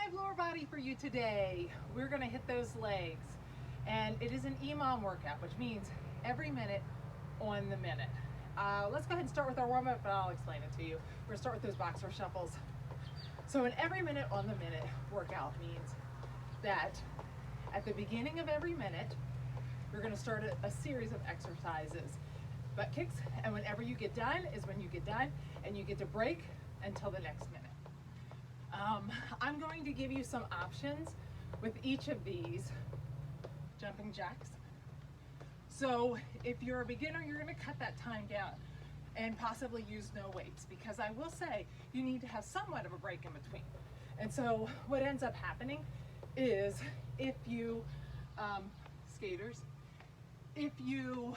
5 lower body for you today. We're gonna hit those legs. And it is an EMOM workout, which means every minute on the minute. Let's go ahead and start with our warm up, and I'll explain it to you. We're gonna start with those boxer shuffles. So an every minute on the minute workout means that at the beginning of every minute, you're gonna start a series of exercises, butt kicks, and whenever you get done is when you get done, and you get to break until the next minute. I'm going to give you some options with each of these jumping jacks. So if you're a beginner, you're going to cut that time down and possibly use no weights, because I will say you need to have somewhat of a break in between. And so what ends up happening is if you skaters, if you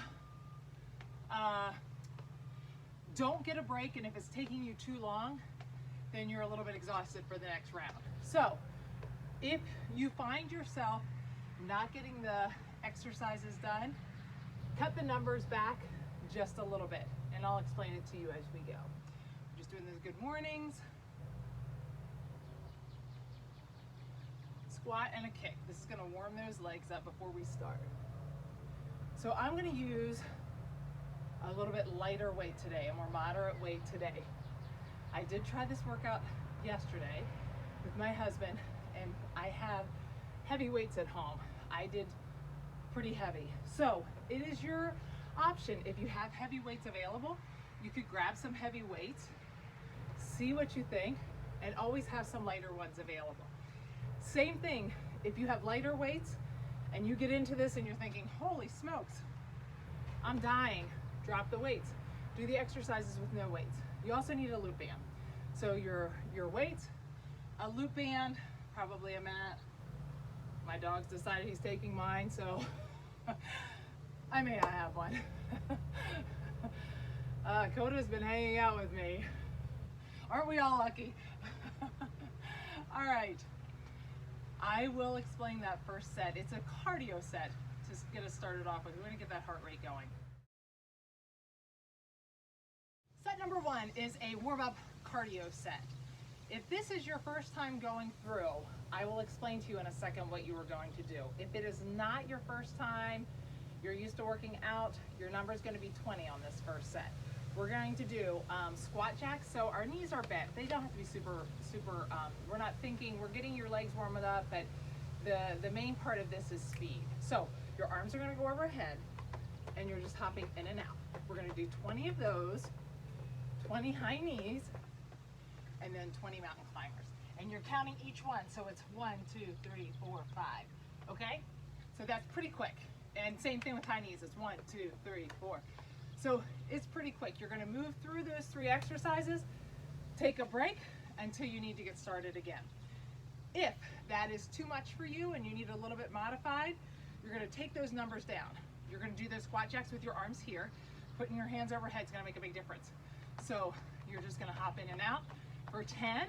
don't get a break, and if it's taking you too long, then you're a little bit exhausted for the next round. So if you find yourself not getting the exercises done, cut the numbers back just a little bit, and I'll explain it to you as we go. We're just doing those good mornings. Squat and a kick. This is gonna warm those legs up before we start. So I'm gonna use a little bit lighter weight today, a more moderate weight today. I did try this workout yesterday with my husband, and I have heavy weights at home. I did pretty heavy. So it is your option. If you have heavy weights available, you could grab some heavy weights, see what you think, and always have some lighter ones available. Same thing, if you have lighter weights and you get into this and you're thinking, holy smokes, I'm dying, drop the weights. Do the exercises with no weights. You also need a loop band. So your weights, a loop band, probably a mat. My dog's decided he's taking mine, so I may not have one. Coda's been hanging out with me. Aren't we all lucky? All right, I will explain that first set. It's a cardio set to get us started off with. We want to get that heart rate going. Set number 1 is a warm-up cardio set. If this is your first time going through, I will explain to you in a second what you are going to do. If it is not your first time, you're used to working out, your number is going to be 20 on this first set. We're going to do squat jacks. So our knees are bent. They don't have to be super, we're not thinking, we're getting your legs warmed up, but the main part of this is speed. So your arms are going to go overhead, and you're just hopping in and out. We're going to do 20 of those, 20 high knees, and then 20 mountain climbers. And you're counting each one, so it's 1, 2, 3, 4, 5. Okay? So that's pretty quick. And same thing with high knees. It's 1, 2, 3, 4. So it's pretty quick. You're going to move through those 3 exercises, take a break until you need to get started again. If that is too much for you and you need a little bit modified, you're going to take those numbers down. You're going to do those squat jacks with your arms here. Putting your hands overhead is going to make a big difference. So you're just going to hop in and out for 10,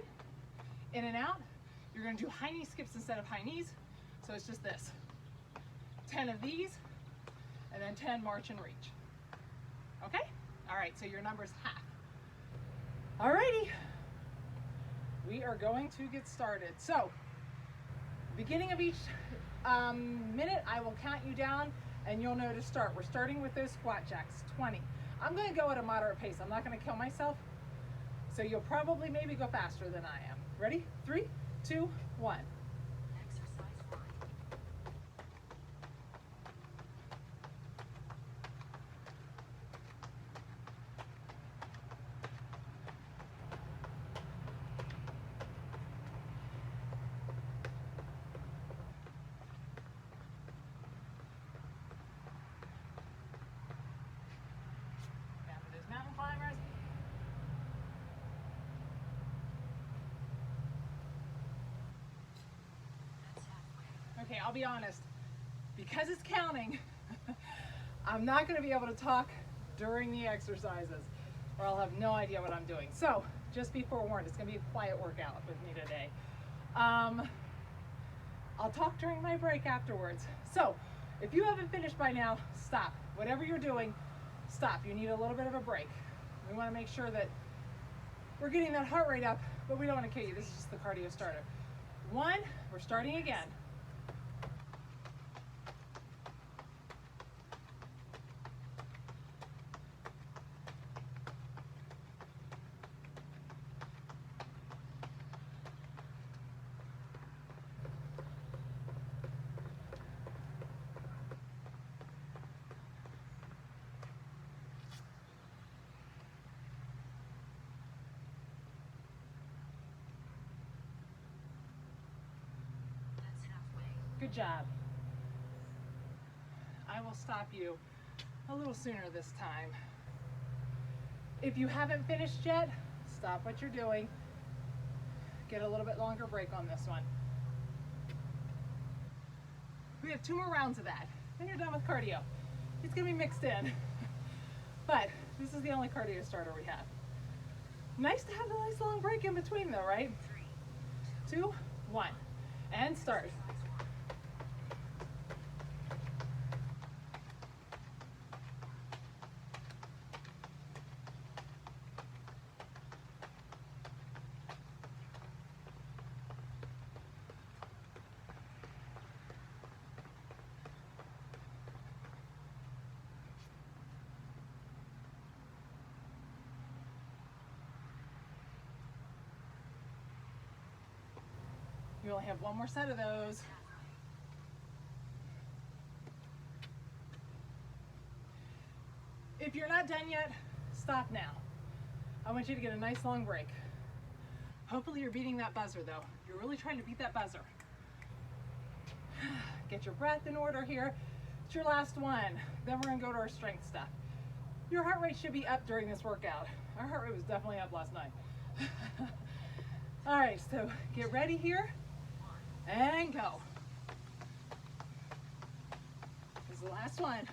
in and out. You're going to do high knee skips instead of high knees. So it's just this, 10 of these, and then 10 march and reach. Okay? All right, so your number's half. All righty, we are going to get started. So beginning of each minute, I will count you down and you'll know to start. We're starting with those squat jacks, 20. I'm going to go at a moderate pace. I'm not going to kill myself. So you'll probably maybe go faster than I am. Ready? 3, 2, 1. Exercise 1. Now for those mountain climbers. Okay, I'll be honest, because it's counting, I'm not going to be able to talk during the exercises, or I'll have no idea what I'm doing. So just be forewarned, it's going to be a quiet workout with me today. I'll talk during my break afterwards. So if you haven't finished by now, stop. Whatever you're doing, stop. You need a little bit of a break. We want to make sure that we're getting that heart rate up, but we don't want to kill you. This is just the cardio starter. 1. We're starting again. That's halfway. Good job. I will stop you a little sooner this time. If you haven't finished yet, stop what you're doing. Get a little bit longer break on this one. We have 2 more rounds of that. Then you're done with cardio. It's gonna be mixed in. But this is the only cardio starter we have. Nice to have a nice long break in between though, right? 3, 2, 1, and start. exercise 1. You only have 1 more set of those. If you're not done yet, stop now. I want you to get a nice long break. Hopefully you're beating that buzzer though. You're really trying to beat that buzzer. Get your breath in order here. It's your last one. Then we're gonna go to our strength stuff. Your heart rate should be up during this workout. Our heart rate was definitely up last night. All right, so get ready here and go. This is the last one.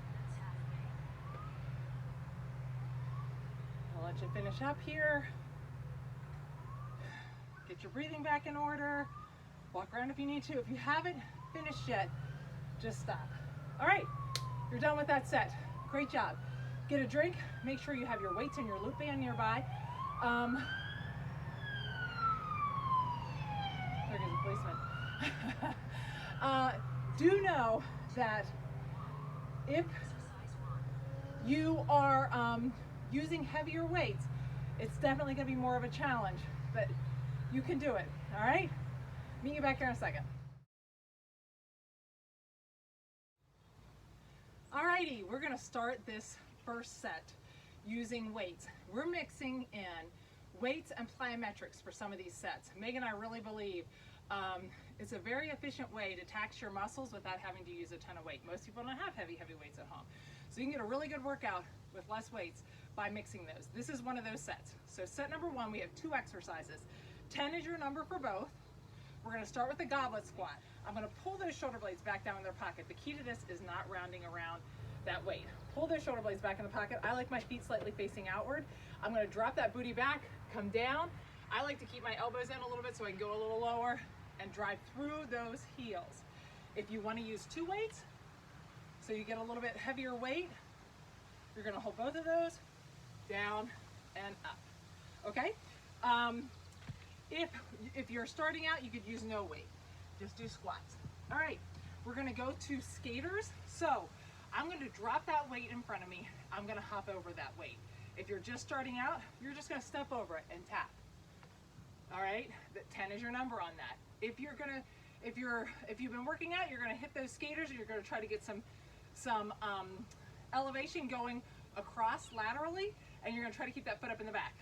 That's halfway. I'll let you finish up here. Get your breathing back in order. Walk around if you need to. If you haven't finished yet, just stop. All right, you're done with that set. Great job. Get a drink. Make sure you have your weights and your loop band nearby. There goes a policeman. Do know that if Exercise 1. you are using heavier weights, it's definitely going to be more of a challenge, but you can do it. All right, meet you back here in a second. All righty, we're going to start this first set using weights. We're mixing in weights and plyometrics for some of these sets. Megan, I really believe it's a very efficient way to tax your muscles without having to use a ton of weight. Most people don't have heavy weights at home. So you can get a really good workout with less weights by mixing those. This is one of those sets. So set number 1, we have 2 exercises. 10 is your number for both. We're gonna start with the goblet squat. I'm gonna pull those shoulder blades back down in their pocket. The key to this is not rounding around that weight. Pull those shoulder blades back in the pocket. I like my feet slightly facing outward. I'm gonna drop that booty back, come down. I like to keep my elbows in a little bit so I can go a little lower and drive through those heels. If you wanna use 2 weights, so you get a little bit heavier weight, you're gonna hold both of those, down and up, okay? If you're starting out, you could use no weight. Just do squats. All right, we're gonna go to skaters. So I'm gonna drop that weight in front of me. I'm gonna hop over that weight. If you're just starting out, you're just gonna step over it and tap. All right, the 10 is your number on that. If you've been working out, you're gonna hit those skaters and you're gonna try to get some elevation going across laterally, and you're gonna try to keep that foot up in the back.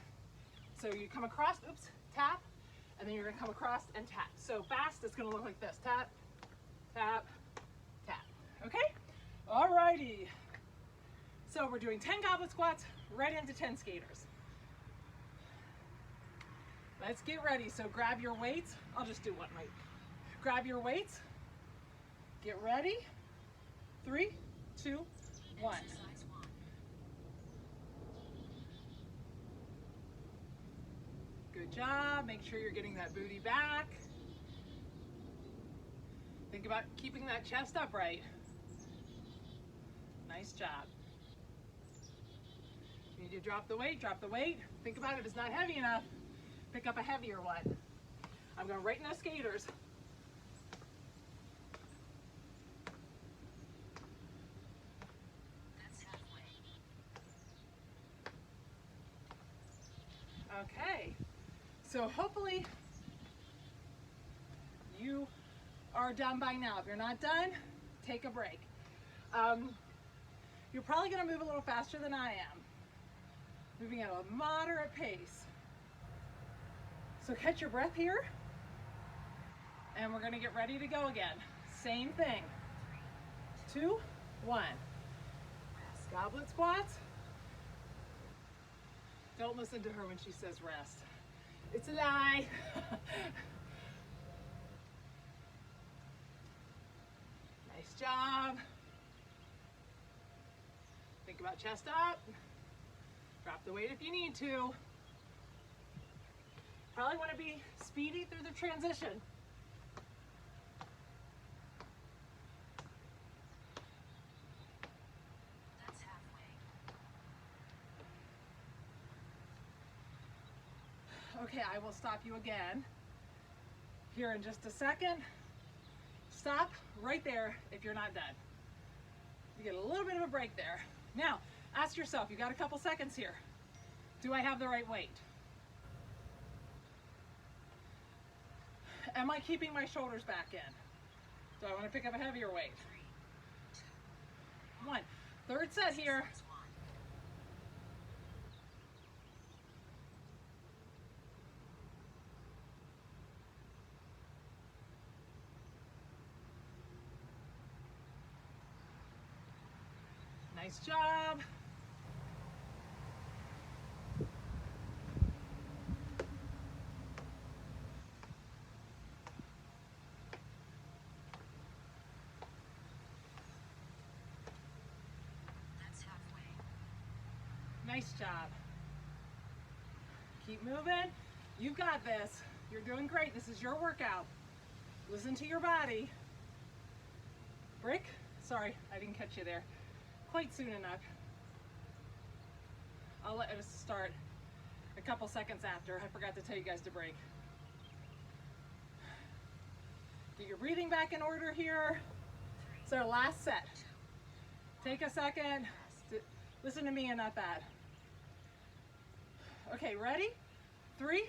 So you come across, oops, tap, and then you're gonna come across and tap. So fast, it's gonna look like this, tap, tap, tap, okay? All righty. So we're doing 10 goblet squats, right into 10 skaters. Let's get ready. So grab your weights. I'll just do one weight. Grab your weights, get ready, 3, 2, 1. Exercise 1. Good job. Make sure you're getting that booty back. Think about keeping that chest upright. Nice job. You need to drop the weight, drop the weight. Think about it, if it's not heavy enough, pick up a heavier one. I'm going right in those skaters. That's halfway. Okay, so hopefully you are done by now. If you're not done, take a break. You're probably going to move a little faster than I am, moving at a moderate pace. So catch your breath here, and we're going to get ready to go again. Same thing. 2, 1. Goblet squats. Don't listen to her when she says rest. It's a lie. Nice job. Think about chest up. Drop the weight if you need to. Probably want to be speedy through the transition. That's halfway. Okay, I will stop you again here in just a second. Stop right there if you're not done. You get a little bit of a break there. Now, ask yourself, you got a couple seconds here. Do I have the right weight? Am I keeping my shoulders back in? Do I want to pick up a heavier weight? 3, 2, 1. Third set here. exercise 1. Nice job. That's halfway. Nice job. Keep moving. You got this. You're doing great. This is your workout. Listen to your body. Brick? Sorry, I didn't catch you there quite soon enough. I'll let us start a couple seconds after. I forgot to tell you guys to break. Get your breathing back in order here. It's our last set. Take a second. Listen to me and not that. Okay, ready? 3,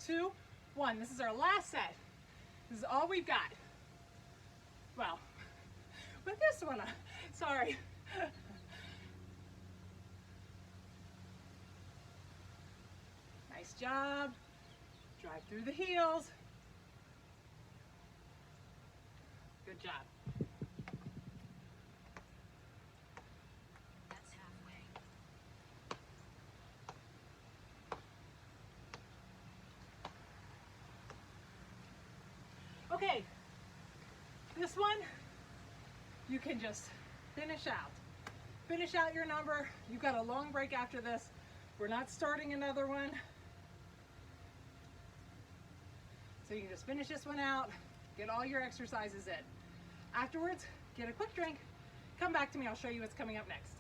2, 1. This is our last set. This is all we've got. Well, with this one, sorry. Nice job. Drive through the heels. Good job. That's halfway. Okay, this one, you can just finish out. Finish out your number. You've got a long break after this. We're not starting another one. So you can just finish this one out, get all your exercises in. Afterwards, get a quick drink, come back to me, I'll show you what's coming up next.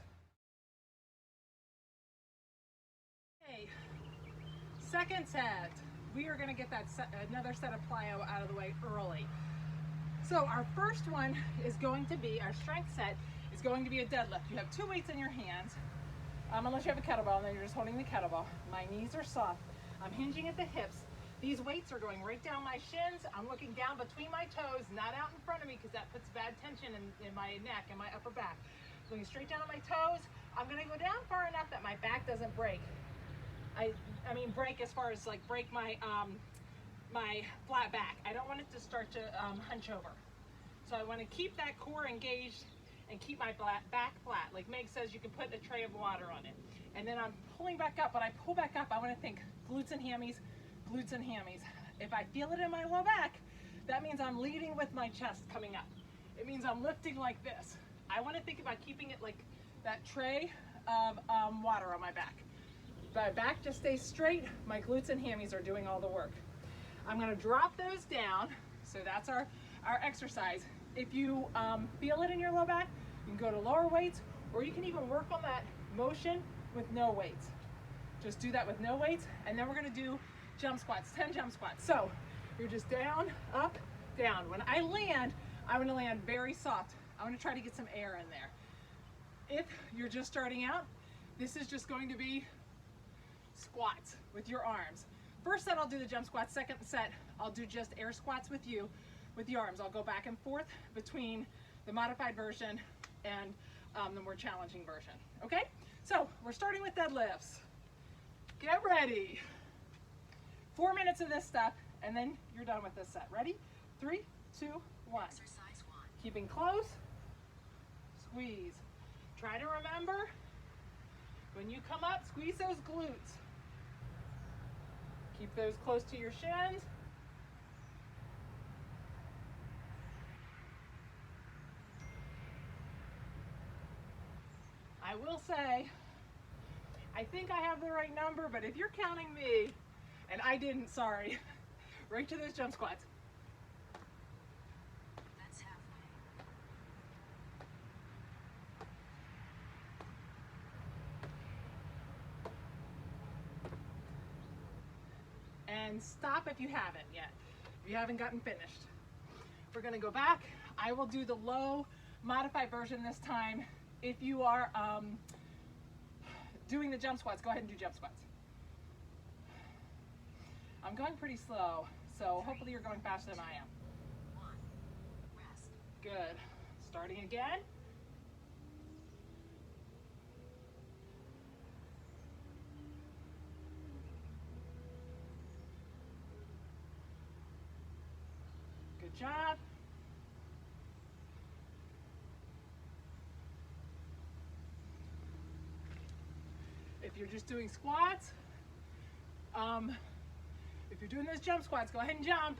Okay, second set. We are gonna get that another set of plyo out of the way early. So our first one is going to be, our strength set is going to be a deadlift. You have 2 weights in your hands, unless you have a kettlebell, and then you're just holding the kettlebell. My knees are soft. I'm hinging at the hips. These weights are going right down my shins. I'm looking down between my toes, not out in front of me because that puts bad tension in my neck and my upper back. Looking straight down at my toes. I'm gonna go down far enough that my back doesn't break. I mean break as far as like break my my flat back. I don't want it to start to hunch over. So I want to keep that core engaged and keep my back flat. Like Meg says, you can put a tray of water on it. And then I'm pulling back up. When I pull back up, I want to think glutes and hammies, glutes and hammies. If I feel it in my low back, that means I'm leading with my chest coming up. It means I'm lifting like this. I want to think about keeping it like that tray of water on my back. My back just stays straight. My glutes and hammies are doing all the work. I'm going to drop those down. So that's our exercise. If you feel it in your low back, you can go to lower weights, or you can even work on that motion with no weights. Just do that with no weights, and then we're going to do jump squats, 10 jump squats. So you're just down, up, down. When I land, I'm going to land very soft. I want to try to get some air in there. If you're just starting out, this is just going to be squats with your arms. First set, I'll do the jump squats. Second set, I'll do just air squats with you with the arms. I'll go back and forth between the modified version and the more challenging version. Okay, so we're starting with deadlifts. Get ready. 4 minutes of this stuff, and then you're done with this set. Ready? 3, 2, 1. Exercise 1. Keeping close. Squeeze. Try to remember, when you come up, squeeze those glutes. Keep those close to your shins. I will say, I think I have the right number, but if you're counting me, and I didn't, sorry, right to those jump squats. That's halfway. And stop if you haven't yet, if you haven't gotten finished. We're gonna go back. I will do the low modified version this time. If you are doing the jump squats, go ahead and do jump squats. I'm going pretty slow, so hopefully you're going faster than I am. 1. Rest. Good. Starting again. Good job. If you're just doing squats, if you're doing those jump squats, go ahead and jump.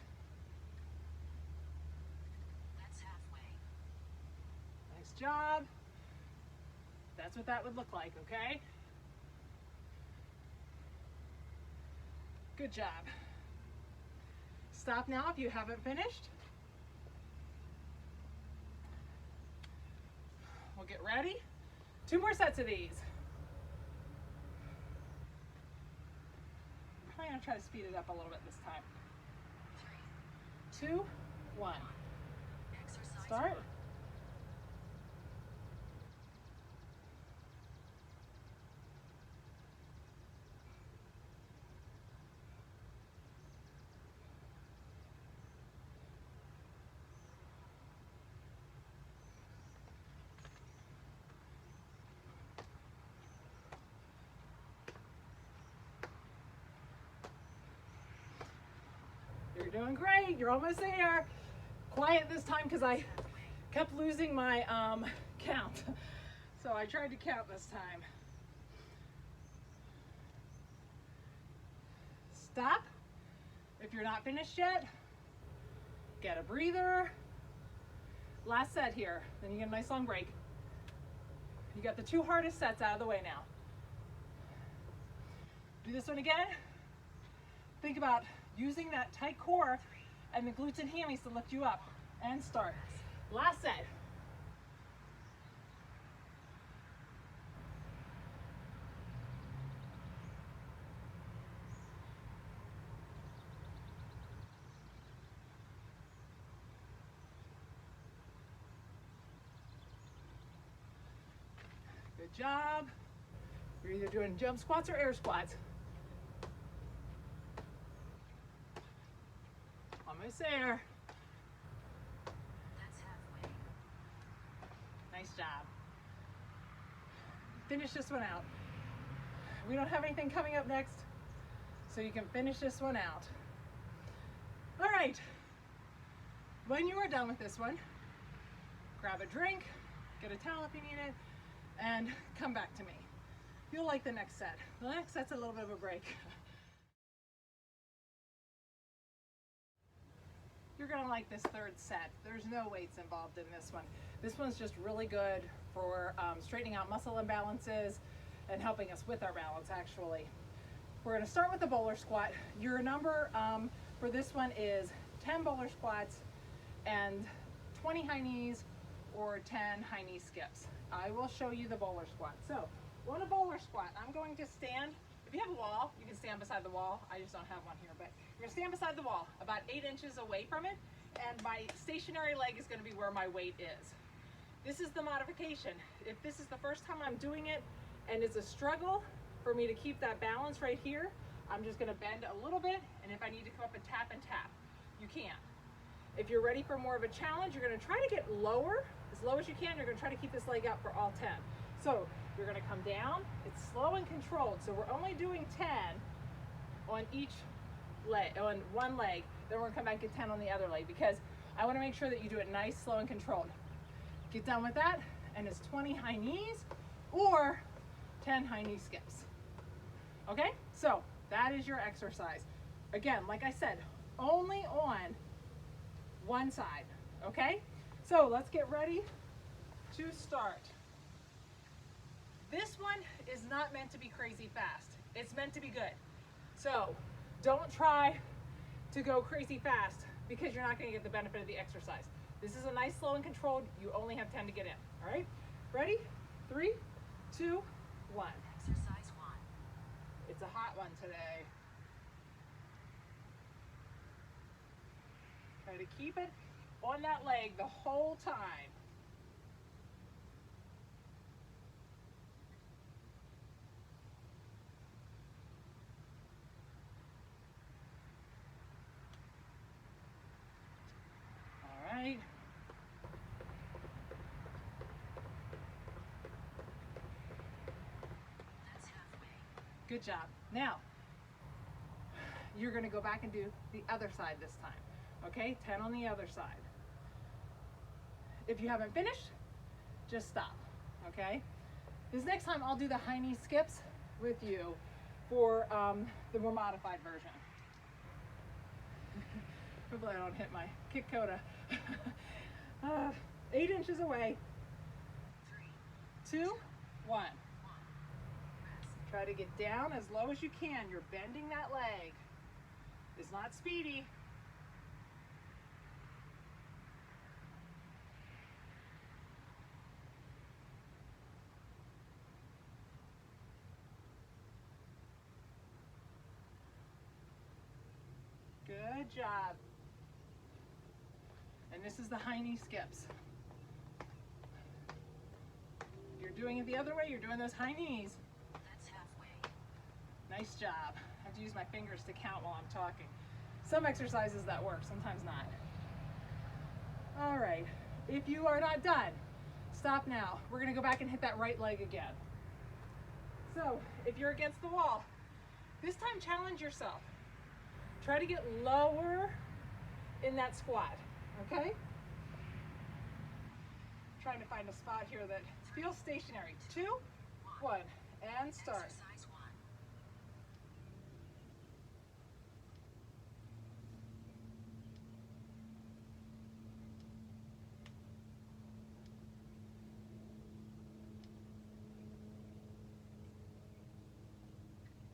That's halfway. Nice job. That's what that would look like, okay? Good job. Stop now if you haven't finished. We'll get ready. 2 more sets of these. I'm gonna try to speed it up a little bit this time. 3. 2, 1. Exercise Start. 1. You're doing great. You're almost there. Quiet this time because I kept losing my count. So I tried to count this time. Stop. If you're not finished yet, get a breather. Last set here. Then you get a nice long break. You got the 2 hardest sets out of the way now. Do this one again. Think about using that tight core and the glutes and hammies to lift you up. And start. Last set. Good job. You're either doing jump squats or air squats. Almost there. That's halfway. Nice job. Finish this one out. We don't have anything coming up next, so you can finish this one out. All right. When you are done with this one, grab a drink, get a towel if you need it, and come back to me. You'll like the next set. The next set's a little bit of a break. you're gonna like this third set. There's no weights involved in this one. This one's just really good for straightening out muscle imbalances and helping us with our balance actually. We're gonna start with the bowler squat. Your number for this one is 10 bowler squats and 20 high knees or 10 high knee skips. I will show you the bowler squat. So on a bowler squat, I'm going to stand, if you have a wall, you can stand beside the wall. I just don't have one here, but you're gonna stand beside the wall, about 8 inches away from it, and my stationary leg is gonna be where my weight is. This is the modification. If this is the first time I'm doing it and it's a struggle for me to keep that balance right here, I'm just gonna bend a little bit, and if I need to come up and tap, you can. If you're ready for more of a challenge, you're gonna try to get lower, as low as you can. You're gonna try to keep this leg out for all 10. So you're gonna come down, it's slow and controlled. So we're only doing 10 on each leg, on one leg, then we're gonna come back and get 10 on the other leg, because I wanna make sure that you do it nice, slow, and controlled. Get done with that, and it's 20 high knees or 10 high knee skips. Okay, so that is your exercise. Again, like I said, only on one side, okay? So let's get ready to start. This one is not meant to be crazy fast. It's meant to be good. So don't try to go crazy fast because you're not gonna get the benefit of the exercise. This is a nice, slow, and controlled. You only have 10 to get in, all right? Ready? 3, 2, 1. Exercise 1. It's a hot one today. Try to keep it on that leg the whole time. All right. That's halfway. Good job. Now, you're gonna go back and do the other side this time. Okay, 10 on the other side. If you haven't finished, just stop, okay? This next time I'll do the high knee skips with you for the more modified version. Hopefully I don't hit my kick coda. 8 inches away. 3, 2, 1. 1. Rest. Try to get down as low as you can. You're bending that leg. It's not speedy. Good job. And this is the high knee skips. You're doing it the other way, you're doing those high knees. That's halfway. Nice job. I have to use my fingers to count while I'm talking. Some exercises that work, sometimes not. All right, if you are not done, stop now. We're gonna go back and hit that right leg again. So if you're against the wall, this time challenge yourself. Try to get lower in that squat, okay? Trying to find a spot here that feels stationary. 2, 1, and start. Exercise 1.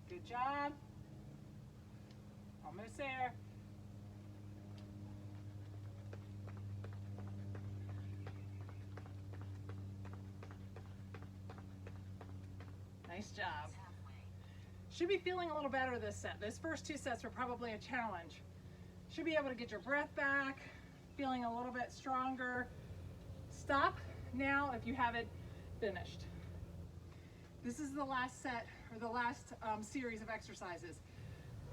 Good job. Almost there. Nice job. That's halfway. Should be feeling a little better this set. Those first 2 sets were probably a challenge. Should be able to get your breath back, feeling a little bit stronger. Stop now if you haven't finished. This is the last set, or the last series of exercises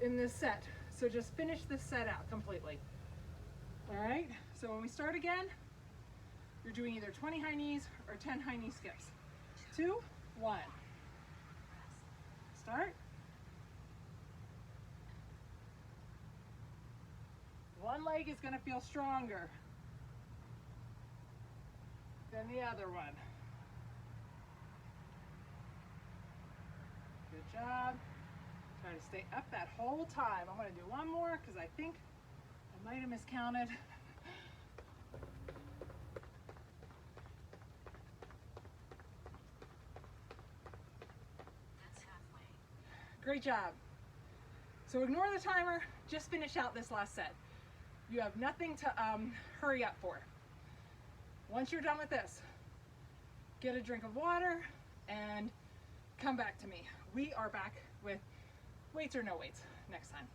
in this set. So just finish this set out completely. All right, so when we start again, you're doing either 20 high knees or 10 high knee skips. 2, 1. Rest. Start. One leg is gonna feel stronger than the other one. Good job. Try to stay up that whole time. I'm gonna do one more because I think I Might have miscounted. That's halfway. Great job. So ignore the timer, just finish out this last set. You have nothing to hurry up for. Once you're done with this, get a drink of water and come back to me. We are back with weights or no weights next time.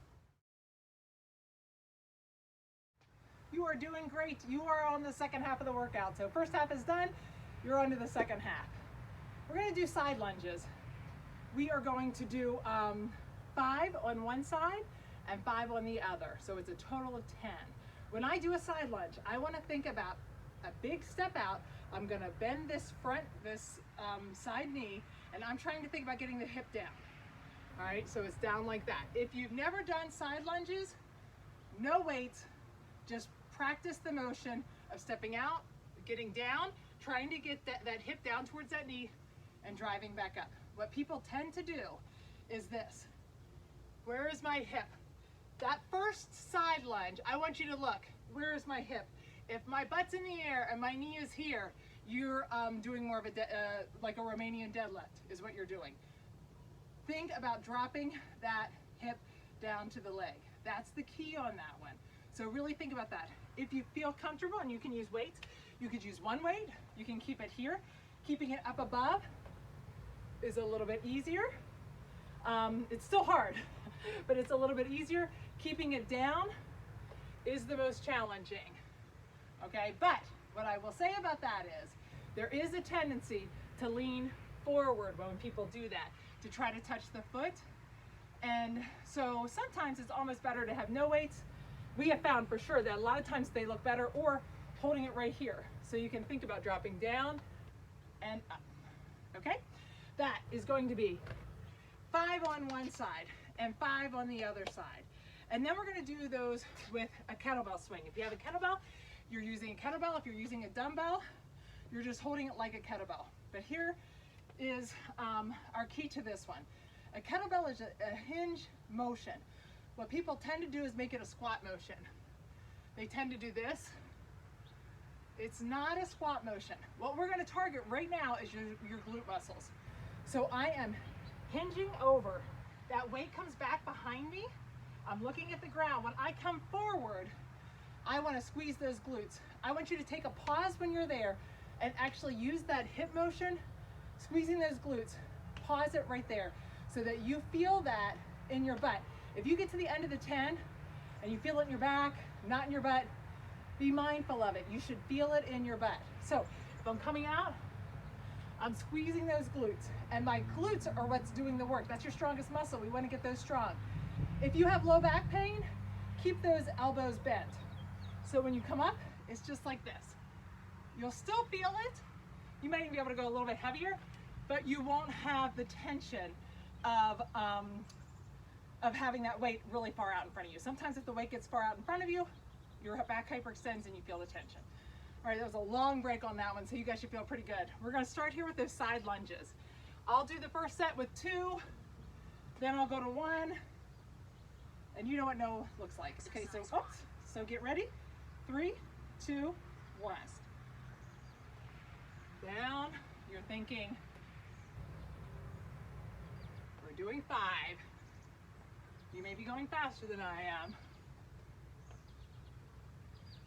You are doing great. You are on the second half of the workout. So first half is done, you're on to the second half. We're gonna do side lunges. We are going to do 5 on one side and 5 on the other. So it's a total of 10. When I do a side lunge, I wanna think about a big step out. I'm gonna bend this side knee, and I'm trying to think about getting the hip down. All right, so it's down like that. If you've never done side lunges, no weights, just practice the motion of stepping out, getting down, trying to get that hip down towards that knee, and driving back up. What people tend to do is this. Where is my hip? That first side lunge, I want you to look. Where is my hip? If my butt's in the air and my knee is here, you're doing more of a, like a Romanian deadlift is what you're doing. Think about dropping that hip down to the leg. That's the key on that one. So really think about that. If you feel comfortable and you can use weights, you could use one weight, you can keep it here. Keeping it up above is a little bit easier. It's still hard, but it's a little bit easier. Keeping it down is the most challenging, okay? But what I will say about that is, there is a tendency to lean forward when people do that, to try to touch the foot. And so sometimes it's almost better to have no weights. We have found for sure that a lot of times they look better, or holding it right here. So you can think about dropping down and up, okay? That is going to be 5 on one side and 5 on the other side. And then we're gonna do those with a kettlebell swing. If you have a kettlebell, you're using a kettlebell. If you're using a dumbbell, you're just holding it like a kettlebell. But here is our key to this one. A kettlebell is a hinge motion. What people tend to do is make it a squat motion. They tend to do this. It's not a squat motion. What we're gonna target right now is your glute muscles. So I am hinging over. That weight comes back behind me. I'm looking at the ground. When I come forward, I want to squeeze those glutes. I want you to take a pause when you're there and actually use that hip motion, squeezing those glutes. Pause it right there so that you feel that in your butt. If you get to the end of the 10 and you feel it in your back, not in your butt, be mindful of it. You should feel it in your butt. So if I'm coming out, I'm squeezing those glutes, and my glutes are what's doing the work. That's your strongest muscle. We want to get those strong. If you have low back pain, keep those elbows bent. So when you come up, it's just like this. You'll still feel it. You might even be able to go a little bit heavier, but you won't have the tension of having that weight really far out in front of you. Sometimes if the weight gets far out in front of you, your back hyperextends and you feel the tension. All right, that was a long break on that one, so you guys should feel pretty good. We're gonna start here with those side lunges. I'll do the first set with 2, then I'll go to 1, and you know what no looks like. Okay, so get ready. 3, 2, 1. Down, you're thinking, we're doing 5. You may be going faster than I am.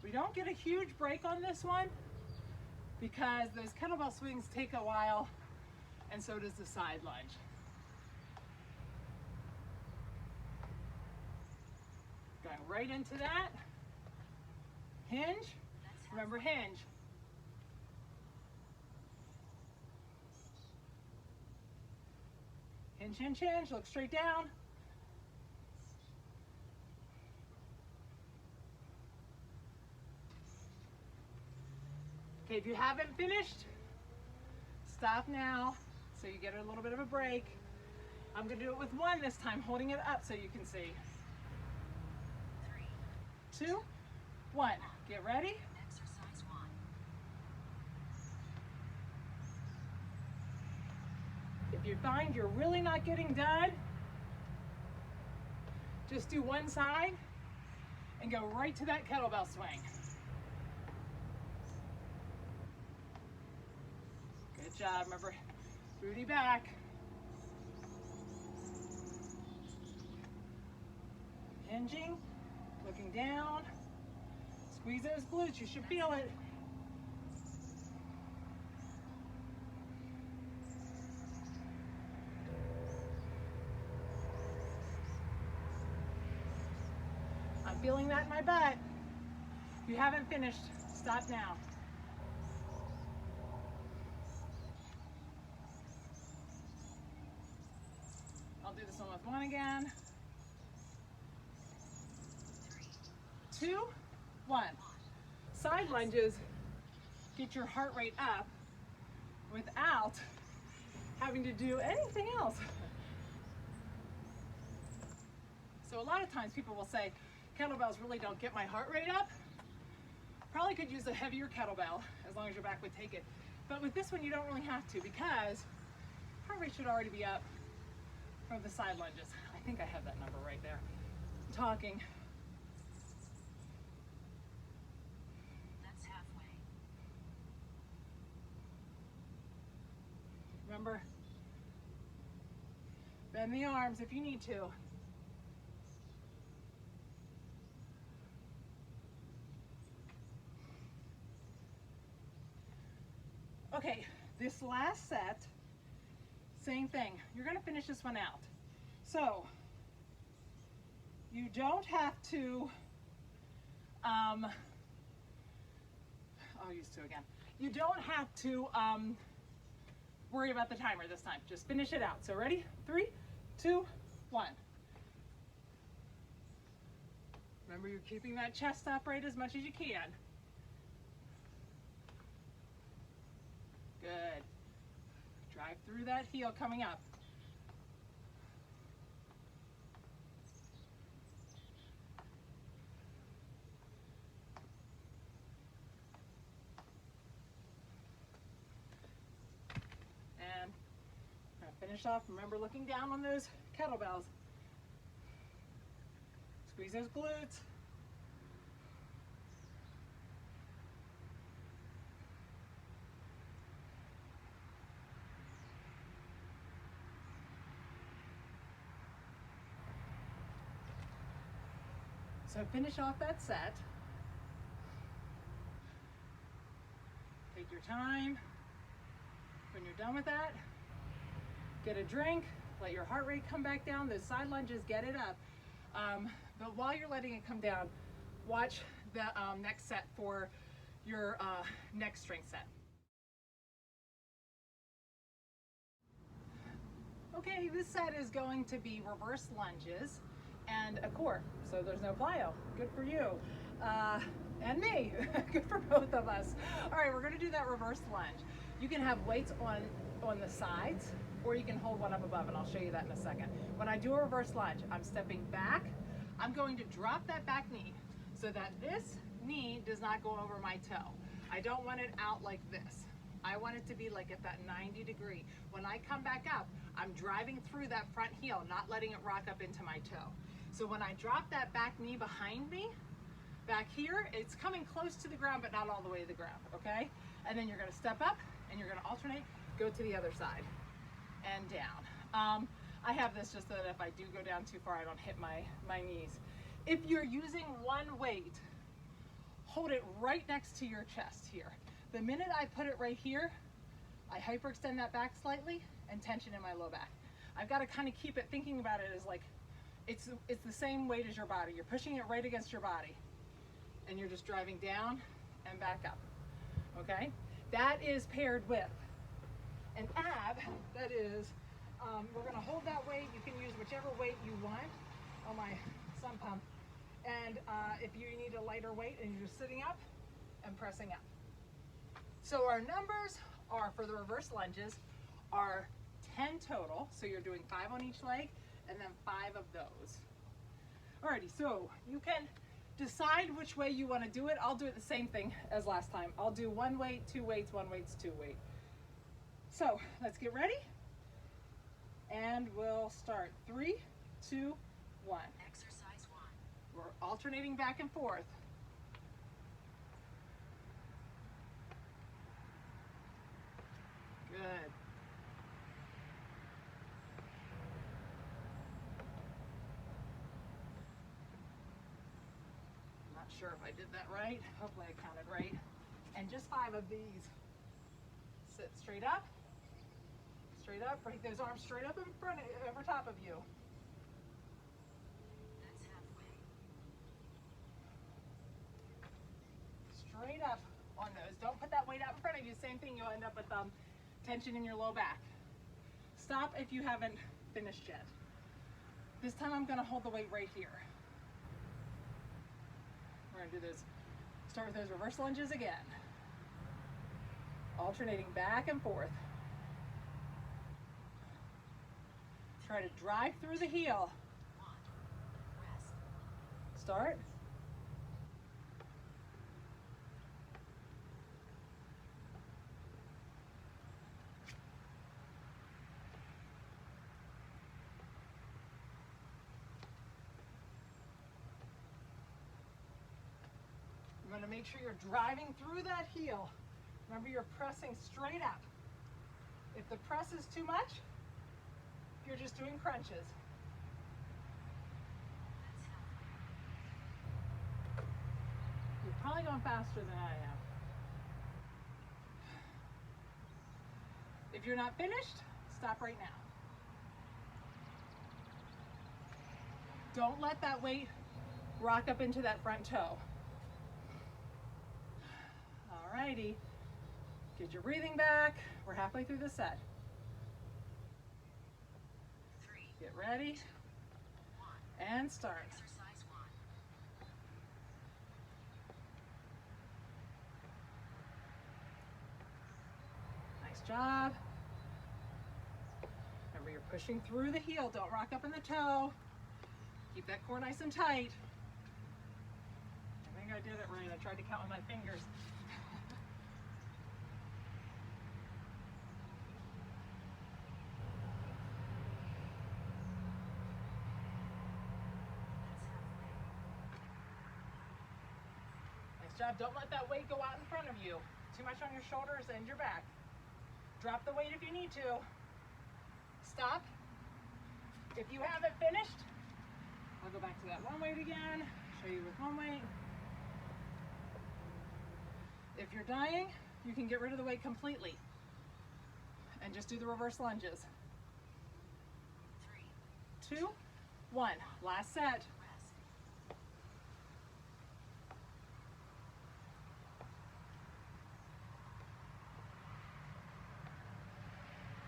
We don't get a huge break on this one because those kettlebell swings take a while, and so does the side lunge. Going right into that. Hinge. Remember, hinge. Hinge, hinge, hinge. Look straight down. Okay, if you haven't finished, stop now so you get a little bit of a break. I'm gonna do it with 1 this time, holding it up so you can see. 3, 2, 1. Get ready. exercise 1. If you find you're really not getting done, just do one side and go right to that kettlebell swing. Good job. Remember, booty back. Hinging, looking down. Squeeze those glutes. You should feel it. I'm feeling that in my butt. If you haven't finished, stop now. I'll do this one with one again. 2, 1. Side lunges get your heart rate up without having to do anything else. So a lot of times people will say, kettlebells really don't get my heart rate up. Probably could use a heavier kettlebell as long as your back would take it. But with this one, you don't really have to because heart rate should already be up from the side lunges. I think I have that number right there. I'm talking. That's halfway. Remember, bend the arms if you need to. Okay, this last set, same thing. You're gonna finish this one out. So, you don't have to, I'll use 2 again. You don't have to worry about the timer this time. Just finish it out. So ready? 3, 2, 1. Remember, you're keeping that chest upright as much as you can. Good. Drive through that heel coming up. And I'm gonna finish off. Remember, looking down on those kettlebells. Squeeze those glutes. So finish off that set. Take your time. When you're done with that, get a drink, let your heart rate come back down. Those side lunges, get it up. But while you're letting it come down, watch the next set for your next strength set. Okay, this set is going to be reverse lunges and a core, so there's no plyo. Good for you. And me. Good for both of us. All right, we're gonna do that reverse lunge. You can have weights on the sides, or you can hold one up above, and I'll show you that in a second. When I do a reverse lunge, I'm stepping back. I'm going to drop that back knee so that this knee does not go over my toe. I don't want it out like this. I want it to be like at that 90 degree. When I come back up, I'm driving through that front heel, not letting it rock up into my toe. So when I drop that back knee behind me, back here, it's coming close to the ground, but not all the way to the ground, okay? And then you're gonna step up and you're gonna alternate, go to the other side and down. I have this just so that if I do go down too far, I don't hit my knees. If you're using one weight, hold it right next to your chest here. The minute I put it right here, I hyperextend that back slightly and tension in my low back. I've got to kind of keep it, thinking about it as like, it's the same weight as your body. You're pushing it right against your body and you're just driving down and back up, okay? That is paired with an ab, that is, we're gonna hold that weight. You can use whichever weight you want on my sun pump. And if you need a lighter weight and you're just sitting up and pressing up. So our numbers are, for the reverse lunges, are 10 total. So you're doing 5 on each leg and then 5 of those. Alrighty, so you can decide which way you want to do it. I'll do it the same thing as last time. I'll do 1 weight, 2 weights, 1 weight, 2 weight. So let's get ready. And we'll start. 3, 2, 1. Exercise 1. We're alternating back and forth. Good. Not sure if I did that right. Hopefully I counted right. And just 5 of these. Sit straight up. Straight up. Bring those arms straight up in front, over top of you. That's halfway. Straight up on those. Don't put that weight out in front of you. Same thing, you'll end up with tension in your low back. Stop if you haven't finished yet. This time I'm going to hold the weight right here. We're going to do this. Start with those reverse lunges again. Alternating back and forth. Try to drive through the heel. 1. Rest. Start. You're going to make sure you're driving through that heel. Remember, you're pressing straight up. If the press is too much, you're just doing crunches. That's halfway. You're probably going faster than I am. If you're not finished, stop right now. Don't let that weight rock up into that front toe. Alrighty, get your breathing back. We're halfway through the set. 3. Get ready 1. and start. Exercise 1. Nice job. Remember, you're pushing through the heel. Don't rock up in the toe. Keep that core nice and tight. I think I did it right. I tried to count with my fingers. Nice job. Don't let that weight go out in front of you. Too much on your shoulders and your back. Drop the weight if you need to. Stop. If you haven't finished, I'll go back to that one weight again. Show you with one weight. If you're dying, you can get rid of the weight completely and just do the reverse lunges. 3. 2, 1. Last set. Rest.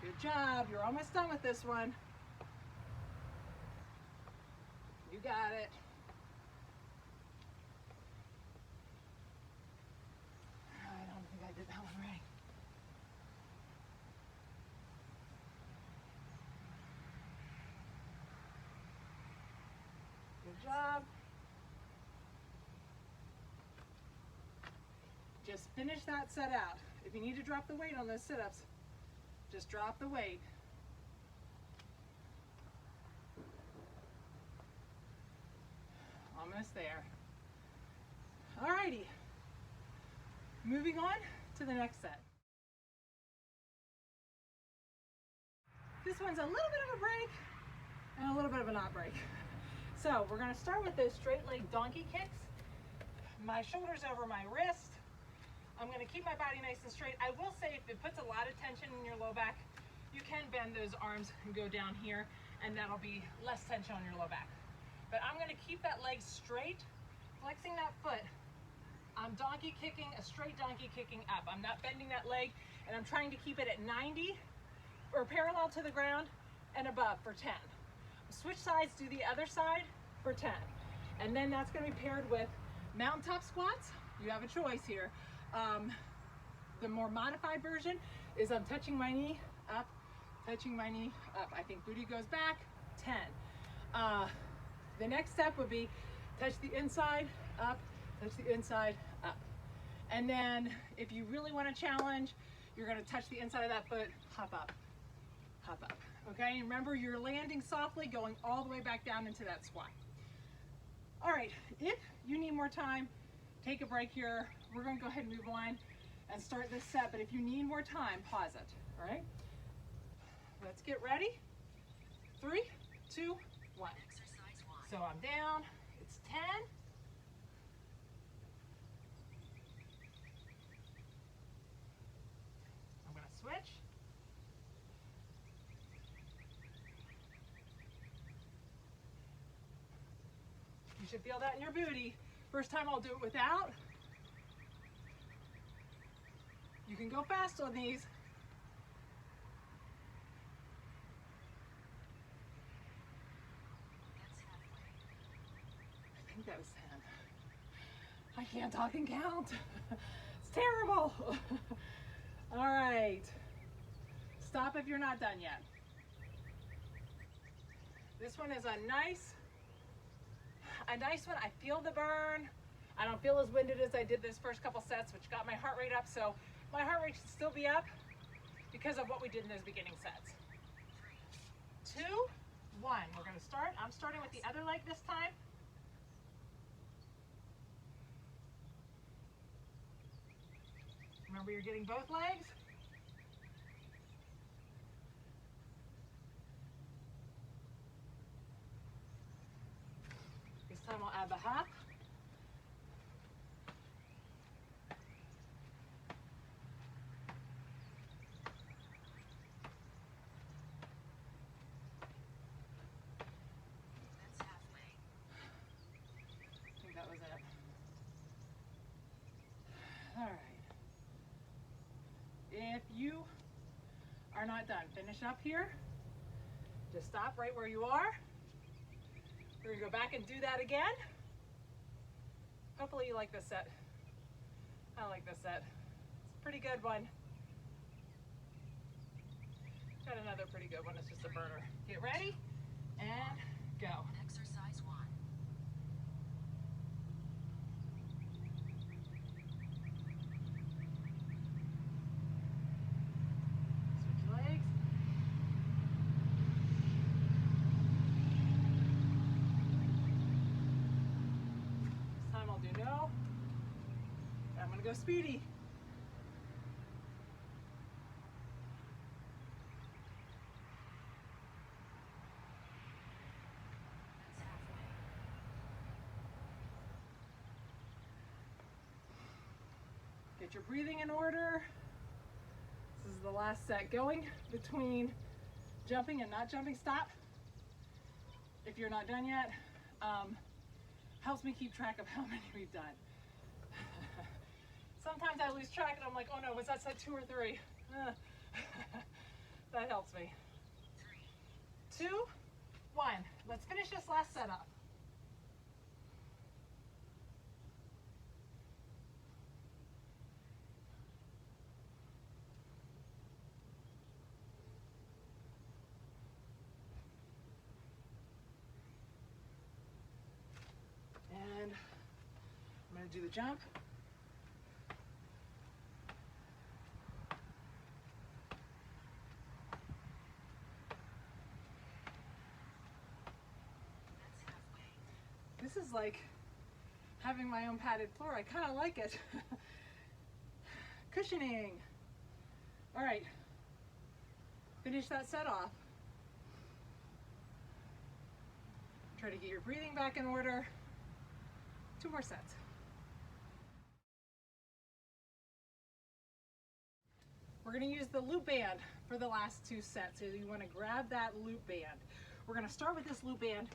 Good job. You're almost done with this one. You got it. I don't think I did that one right. Good job. Just finish that set out. If you need to drop the weight on those sit-ups, just drop the weight. Almost there. Alrighty. Moving on to the next set. This one's a little bit of a break and a little bit of a not break. So we're going to start with those straight leg donkey kicks. My shoulders over my wrist. I'm going to keep my body nice and straight. I will say if it puts a lot of tension in your low back, you can bend those arms and go down here, and that'll be less tension on your low back. But I'm going to keep that leg straight, flexing that foot. I'm donkey kicking, a straight donkey kicking up. I'm not bending that leg, and I'm trying to keep it at 90 or parallel to the ground and above for 10. Switch sides, do the other side for 10. And then that's going to be paired with mountaintop squats. You have a choice here. The more modified version is I'm touching my knee up, touching my knee up. I think booty goes back, 10. The next step would be touch the inside, up, touch the inside, up. And then if you really want to challenge, you're going to touch the inside of that foot, hop up, hop up. Okay, and remember you're landing softly, going all the way back down into that squat. All right, if you need more time, take a break here. We're gonna go ahead and move on and start this set, but if you need more time, pause it, all right? Let's get ready. 3, 2, 1. Exercise 1. So I'm down, it's 10. I'm gonna switch. You should feel that in your booty. First time I'll do it without. You can go fast on these. That's halfway. I think that was 10. I can't talk and count. It's terrible. All right. Stop if you're not done yet. This one is a nice one. I feel the burn. I don't feel as winded as I did this first couple sets, which got my heart rate up. So my heart rate should still be up because of what we did in those beginning sets. 2, 1. We're gonna start. I'm starting with the other leg this time. Remember, you're getting both legs. This time I'll add the hop. That's halfway. I think that was it. All right. If you are not done, finish up here. Just stop right where you are. We're gonna go back and do that again. Hopefully you like this set. I like this set. It's a pretty good one. Got another pretty good one. It's just a burner. Get ready and go. Exercise 1. Switch legs. This time I'll do no. I'm gonna go speedy. That's halfway. Get your breathing in order. This is the last set. Going between jumping and not jumping, stop. If you're not done yet, helps me keep track of how many we've done. Sometimes I lose track and I'm like, oh no, was that set 2 or 3? That helps me. 3. 2, 1. Let's finish this last set up. And I'm going to do the jump. That's halfway. This is like having my own padded floor. I kind of like it. Cushioning. All right. Finish that set off. Try to get your breathing back in order. 2 more sets. We're going to use the loop band for the last 2 sets. So you want to grab that loop band. We're going to start with this loop band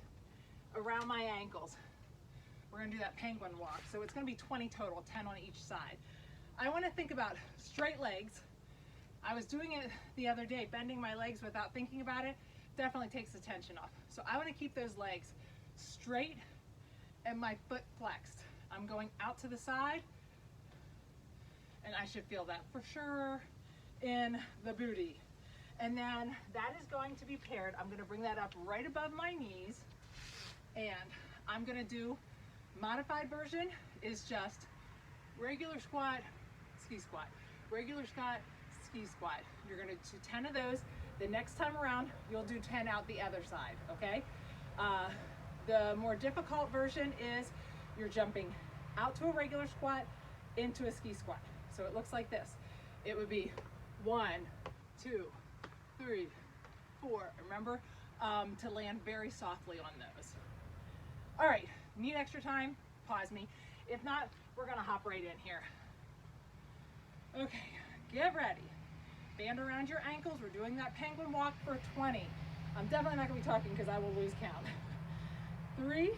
around my ankles. We're going to do that penguin walk. So it's going to be 20 total, 10 on each side. I want to think about straight legs. I was doing it the other day, bending my legs without thinking about it. Definitely takes the tension off. So I want to keep those legs straight and my foot flexed. I'm going out to the side, and I should feel that for sure in the booty. And then that is going to be paired. I'm going to bring that up right above my knees, and I'm going to do modified version is just regular squat, ski squat, regular squat, ski squat. You're going to do 10 of those. The next time around, you'll do 10 out the other side, okay? The more difficult version is you're jumping out to a regular squat into a ski squat. So it looks like this. It would be 1, 2, 3, 4. Remember to land very softly on those. All right, need extra time? Pause me. If not, we're gonna hop right in here. Okay, get ready. Band around your ankles. We're doing that penguin walk for 20. I'm definitely not gonna be talking because I will lose count. 3,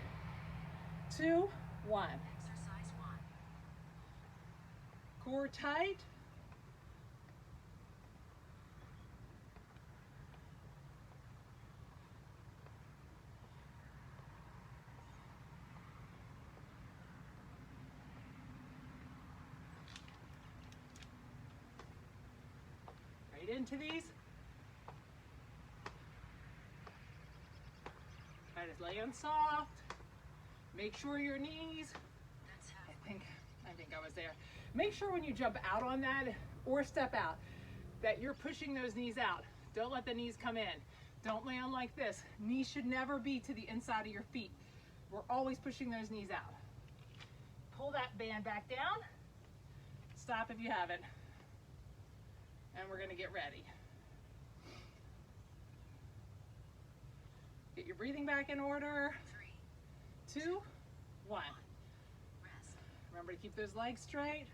2, 1. Exercise 1. Core tight. Right into these. Try to land soft. Make sure your knees, That's I halfway. think I was there. Make sure when you jump out on that or step out that you're pushing those knees out. Don't let the knees come in. Don't land like this. Knees should never be to the inside of your feet. We're always pushing those knees out. Pull that band back down. Stop if you haven't. And we're gonna get ready. Get your breathing back in order. 3, 2, 1. rest. Remember to keep those legs straight.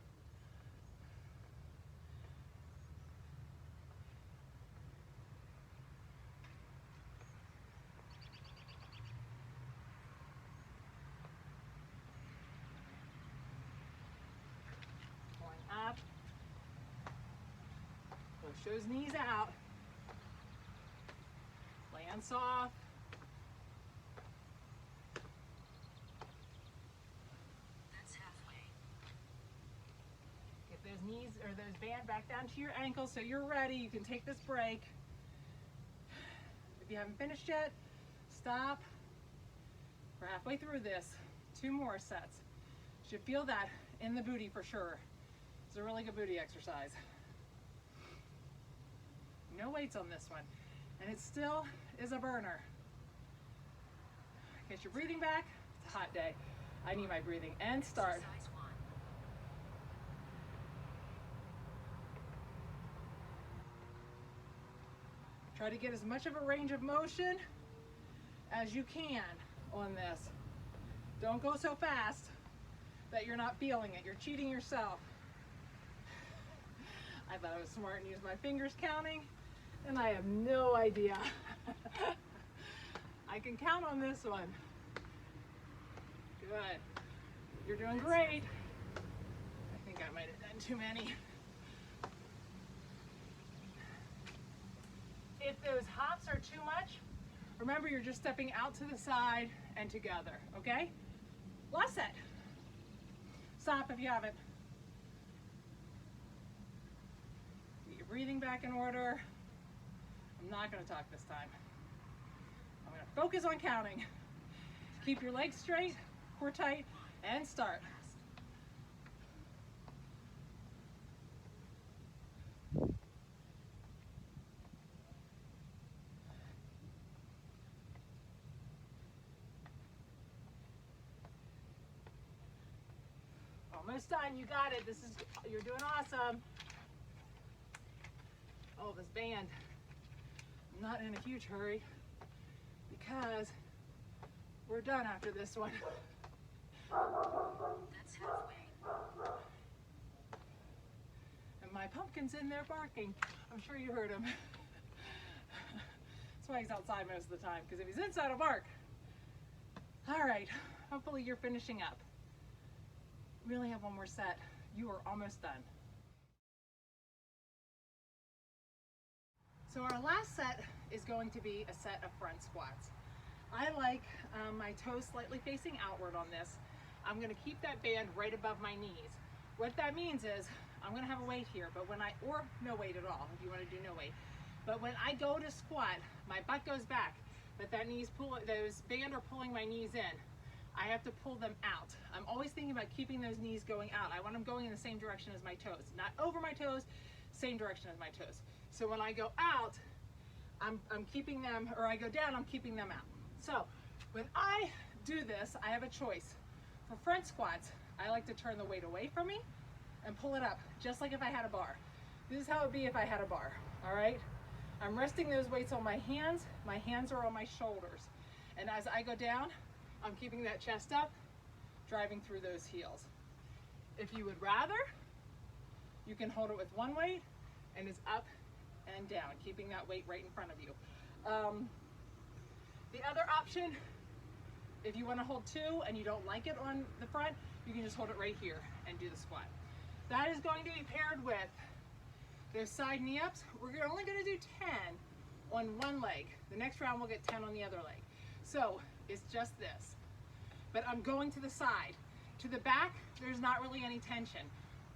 Going up. Push those knees out. Land soft. That's halfway. Get those knees or those band back down to your ankles so you're ready. You can take this break. If you haven't finished yet, stop. We're halfway through this. 2 more sets. Should feel that in the booty for sure. It's a really good booty exercise. No weights on this one. And it still is a burner. Get your breathing back. It's a hot day. I need my breathing. And start. Exercise 1. Try to get as much of a range of motion as you can on this. Don't go so fast that you're not feeling it. You're cheating yourself. I thought I was smart and used my fingers counting, and I have no idea. I can count on this one. Good. You're doing great. I think I might have done too many. If those hops are too much, remember you're just stepping out to the side and together, okay? Last set. Stop if you haven't. Get your breathing back in order. I'm not gonna talk this time. I'm gonna focus on counting. Keep your legs straight, core tight, and start. Almost done, you got it. You're doing awesome. Oh, this band. I'm not in a huge hurry because we're done after this one. That's halfway. And my pumpkin's in there barking. I'm sure you heard him. That's why he's outside most of the time, because if he's inside, he'll bark. All right, hopefully you're finishing up. We only have one more set. You are almost done. So our last set is going to be a set of front squats. I like my toes slightly facing outward on this. I'm gonna keep that band right above my knees. What that means is I'm gonna have a weight here, but or no weight at all, if you wanna do no weight. But when I go to squat, my butt goes back, but those band are pulling my knees in. I have to pull them out. I'm always thinking about keeping those knees going out. I want them going in the same direction as my toes. Not over my toes, same direction as my toes. So when I go out, I'm keeping them, or I go down, I'm keeping them out. So When I do this, I have a choice. For front squats, I like to turn the weight away from me and pull it up, just like if I had a bar. This is how it would be if I had a bar, all right? I'm resting those weights on my hands are on my shoulders. And as I go down, I'm keeping that chest up, driving through those heels. If you would rather, you can hold it with one weight and it's up and down, keeping that weight right in front of you. The other option, if you want to hold two and you don't like it on the front, you can just hold it right here and do the squat. That is going to be paired with those side knee ups. We're only going to do 10 on one leg. The next round we'll get 10 on the other leg. So it's just this. But I'm going to the side. To the back, there's not really any tension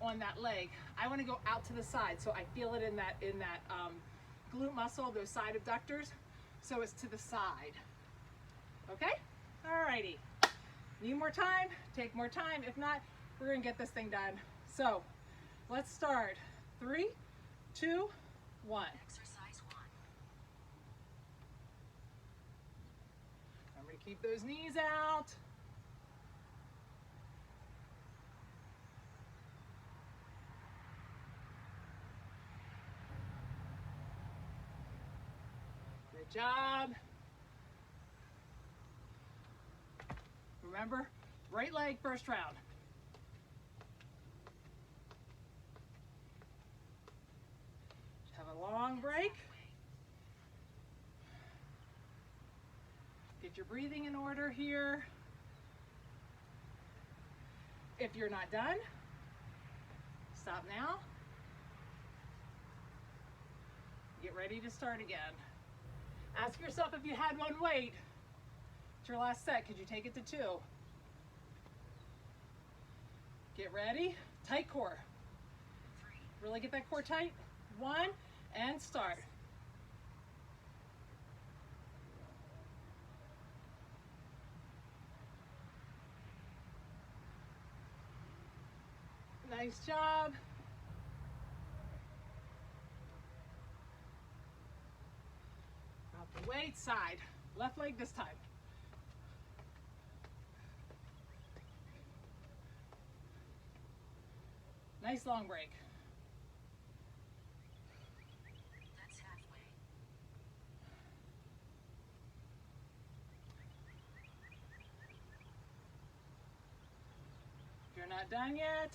on that leg. I want to go out to the side so I feel it in that glute muscle, those side abductors. So it's to the side. Okay? Alrighty. Need more time? Take more time. If not, we're gonna get this thing done. So let's start. 3, 2, 1. Exercise 1. Remember to keep those knees out. Good job. Remember, right leg first round. Have a long break. Get your breathing in order here. If you're not done, stop now. Get ready to start again. Ask yourself, if you had one weight, it's your last set, could you take it to 2? Get ready. Tight core. 3. Really get that core tight. 1, and start. Nice job. Drop the weight, side. Left leg this time. Nice long break. That's halfway. If you're not done yet,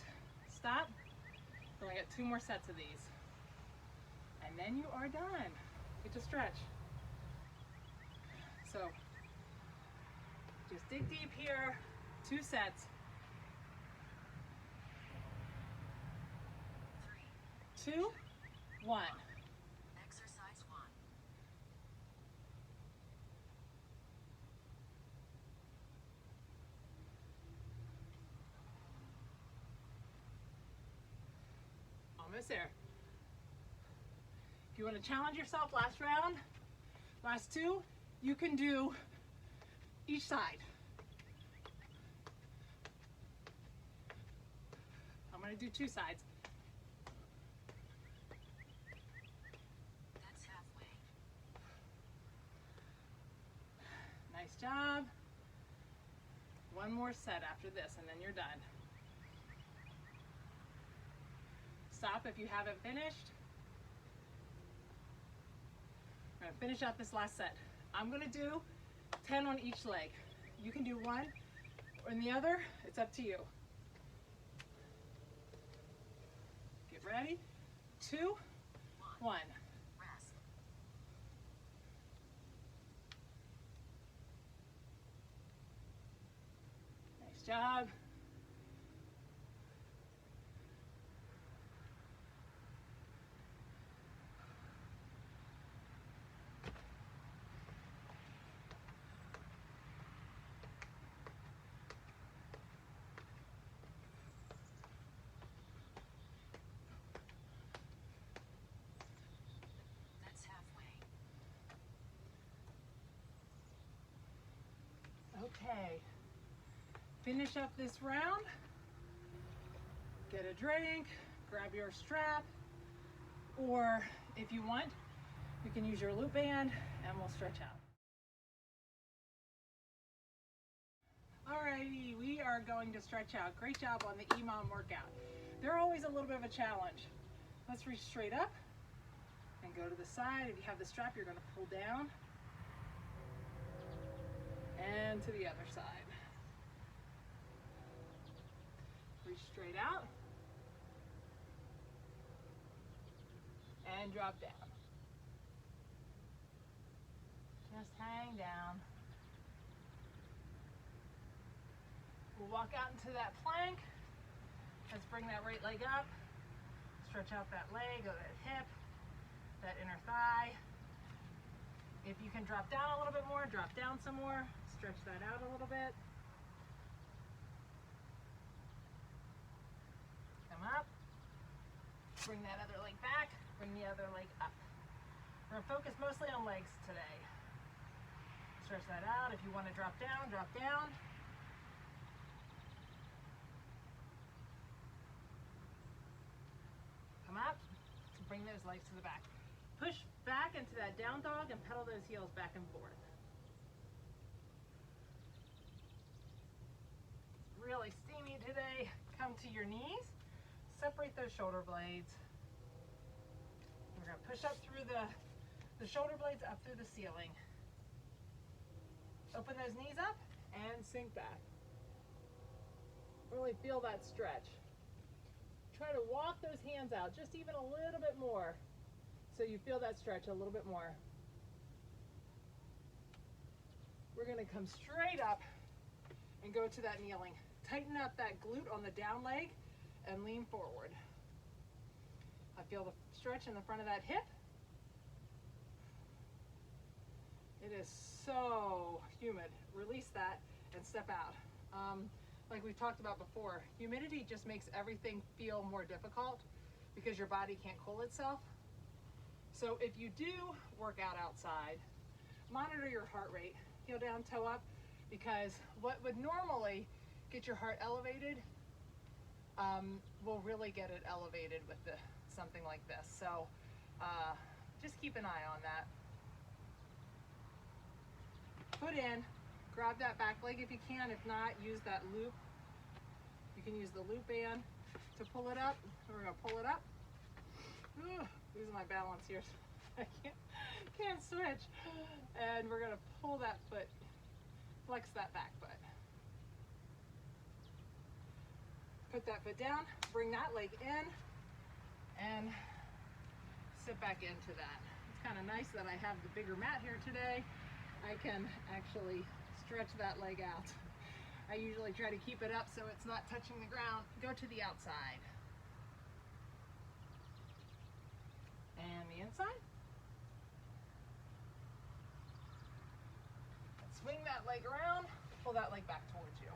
stop. We only got 2 more sets of these. And then you are done. Get to stretch. So, just dig deep here. 2 sets. 3. 2, 1. Exercise 1. Almost there. If you want to challenge yourself, last round, last 2, you can do each side. I'm going to do 2 sides. That's halfway. Nice job. 1 more set after this, and then you're done. Stop if you haven't finished. We're going to finish out this last set. I'm going to do 10 on each leg. You can do 1 or the other. It's up to you. Get ready. 2, 1. Rest. Nice job. That's halfway. Okay. Finish up this round. Get a drink, grab your strap, or if you want, you can use your loop band and we'll stretch out. Alrighty, we are going to stretch out. Great job on the EMOM workout. They're always a little bit of a challenge. Let's reach straight up and go to the side. If you have the strap, you're going to pull down and to the other side. Reach straight out and drop down. Just hang down. We'll walk out into that plank. Let's bring that right leg up. Stretch out that leg or that hip, that inner thigh. If you can drop down a little bit more, drop down some more. Stretch that out a little bit. Come up. Bring that other leg back. Bring the other leg up. We're going to focus mostly on legs today. Stretch that out. If you want to drop down, drop down. Come up. Bring those legs to the back. Push back into that down dog and pedal those heels back and forth. Really steamy today. Come to your knees. Separate those shoulder blades. We're going to push up through the shoulder blades up through the ceiling. Open those knees up and sink back. Really feel that stretch. Try to walk those hands out just even a little bit more so you feel that stretch a little bit more. We're going to come straight up and go to that kneeling. Tighten up that glute on the down leg and lean forward. I feel the stretch in the front of that hip. It is so humid. Release that and step out. Like we talked about before, humidity just makes everything feel more difficult because your body can't cool itself. So if you do work out outside, monitor your heart rate. Heel down, toe up, because what would normally get your heart elevated will really get it elevated with something like this. So just keep an eye on that. Foot in, grab that back leg if you can. If not, use that loop. You can use the loop band to pull it up. We're going to pull it up. Ooh, losing my balance here. I can't switch. And we're going to pull that foot, flex that back foot. Put that foot down, bring that leg in, and sit back into that. It's kind of nice that I have the bigger mat here today. I can actually stretch that leg out. I usually try to keep it up so it's not touching the ground. Go to the outside. And the inside. And swing that leg around, pull that leg back towards you.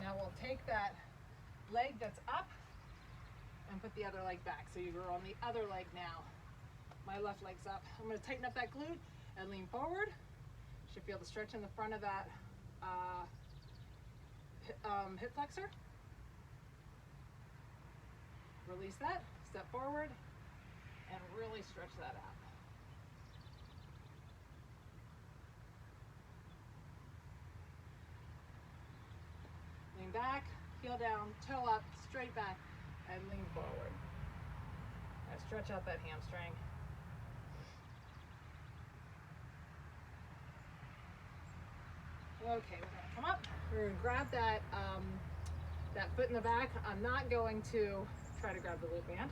Now we'll take that leg that's up and put the other leg back. So you're on the other leg now. My left leg's up. I'm going to tighten up that glute and lean forward. You should feel the stretch in the front of that hip flexor. Release that, step forward, and really stretch that out. Lean back, heel down, toe up, straight back, and lean forward. Now stretch out that hamstring. Okay, we're gonna come up. We're gonna grab that that foot in the back. I'm not going to try to grab the loop band.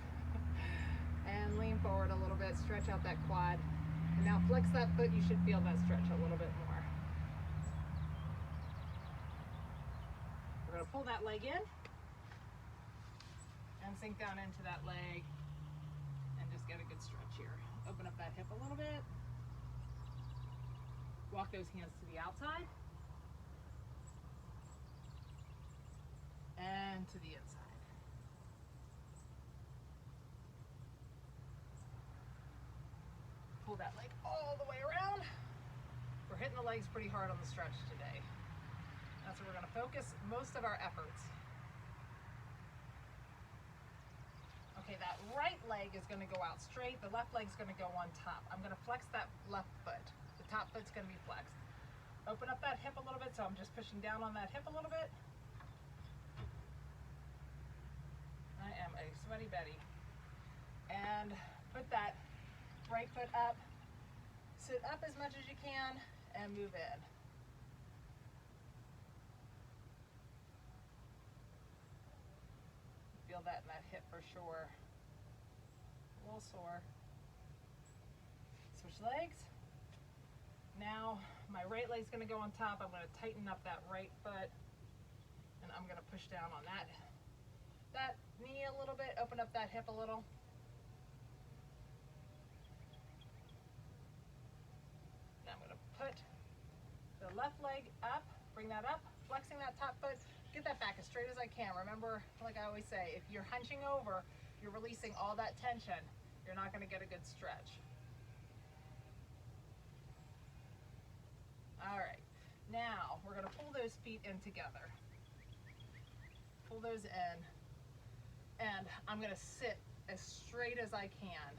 And lean forward a little bit, stretch out that quad. And now flex that foot, you should feel that stretch a little bit more. We're gonna pull that leg in and sink down into that leg and just get a good stretch here. Open up that hip a little bit. Walk those hands to the outside and to the inside. Pull that leg all the way around. We're hitting the legs pretty hard on the stretch today. That's where we're going to focus most of our efforts. Okay, that right leg is gonna go out straight. The left leg's gonna go on top. I'm gonna flex that left foot. The top foot's gonna be flexed. Open up that hip a little bit, so I'm just pushing down on that hip a little bit. I am a sweaty Betty. And put that right foot up. Sit up as much as you can and move in. Feel that in that hip for sure. A little sore. Switch legs. Now my right leg's gonna go on top. I'm gonna tighten up that right foot and I'm gonna push down on that knee a little bit, open up that hip a little. Now I'm gonna put the left leg up, bring that up, flexing that top foot, get that back as straight as I can. Remember, like I always say, if you're hunching over, you're releasing all that tension. You're not gonna get a good stretch. All right, now we're gonna pull those feet in together. Pull those in, and I'm gonna sit as straight as I can.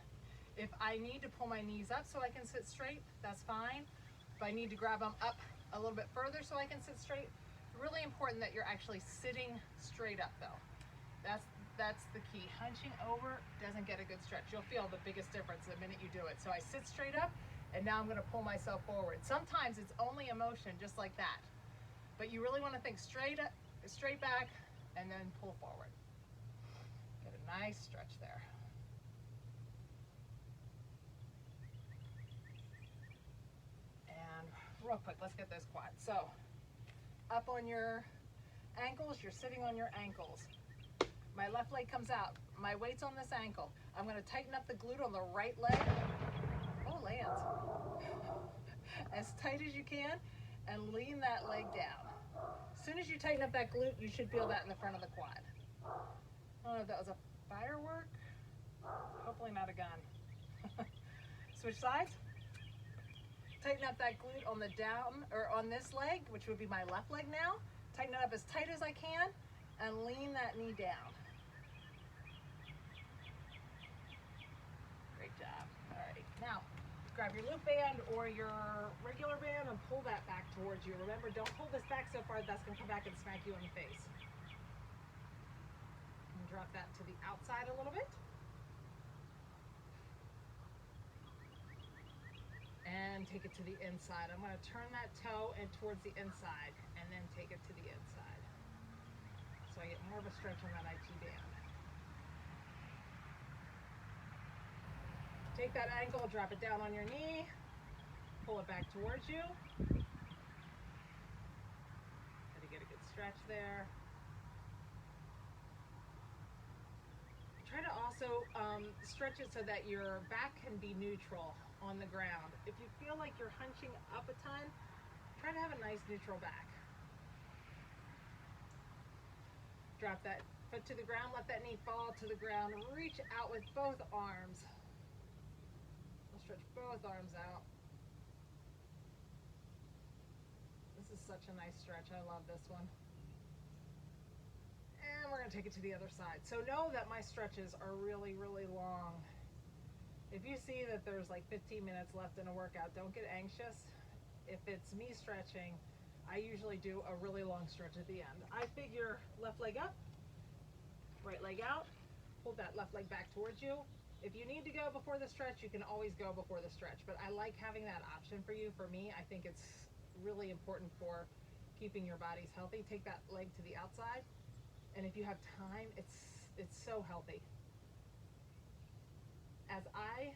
If I need to pull my knees up so I can sit straight, that's fine. If I need to grab them up a little bit further so I can sit straight, really important that you're actually sitting straight up though. That's the key. Hunching over doesn't get a good stretch. You'll feel the biggest difference the minute you do it. So I sit straight up, and now I'm gonna pull myself forward. Sometimes it's only a motion just like that, but you really wanna think straight up, straight back, and then pull forward. Get a nice stretch there. And real quick, let's get those quads. So up on your ankles, you're sitting on your ankles. My left leg comes out. My weight's on this ankle. I'm gonna tighten up the glute on the right leg. Oh, lands. As tight as you can and lean that leg down. As soon as you tighten up that glute, you should feel that in the front of the quad. I don't know if that was a firework. Hopefully not a gun. Switch sides. Tighten up that glute on the down, or on this leg, which would be my left leg now. Tighten it up as tight as I can and lean that knee down. Great job. All right, now grab your loop band or your regular band and pull that back towards you. Remember, don't pull this back so far that's gonna come back and smack you in the face. And drop that to the outside a little bit. And take it to the inside. I'm gonna turn that toe and towards the inside and then take it to the inside. So I get more of a stretch on that IT band. Take that ankle, drop it down on your knee, pull it back towards you. Got to get a good stretch there. Try to also stretch it so that your back can be neutral on the ground. If you feel like you're hunching up a ton, try to have a nice neutral back. Drop that foot to the ground, let that knee fall to the ground, reach out with both arms. We'll stretch both arms out. This is such a nice stretch. I love this one. And we're gonna take it to the other side. So know that my stretches are really, really long. If you see that there's like 15 minutes left in a workout, don't get anxious. If it's me stretching, I usually do a really long stretch at the end. I figure left leg up, right leg out, pull that left leg back towards you. If you need to go before the stretch, you can always go before the stretch, but I like having that option for you. For me, I think it's really important for keeping your bodies healthy. Take that leg to the outside, and if you have time, it's so healthy. As I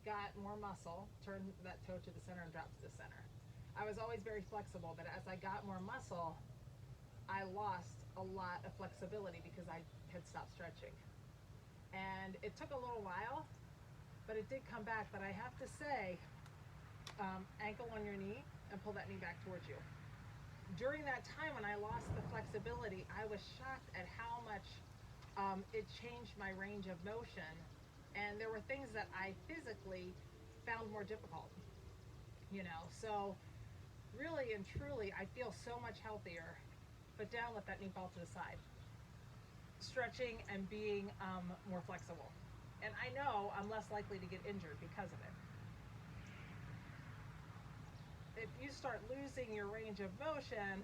got more muscle, turn that toe to the center and drop to the center. I was always very flexible, but as I got more muscle, I lost a lot of flexibility because I had stopped stretching. And it took a little while, but it did come back. But I have to say, ankle on your knee and pull that knee back towards you. During that time when I lost the flexibility, I was shocked at how much it changed my range of motion. And there were things that I physically found more difficult, you know. So really and truly, I feel so much healthier. Put down, let that knee fall to the side. stretching and being more flexible. And I know I'm less likely to get injured because of it. If you start losing your range of motion,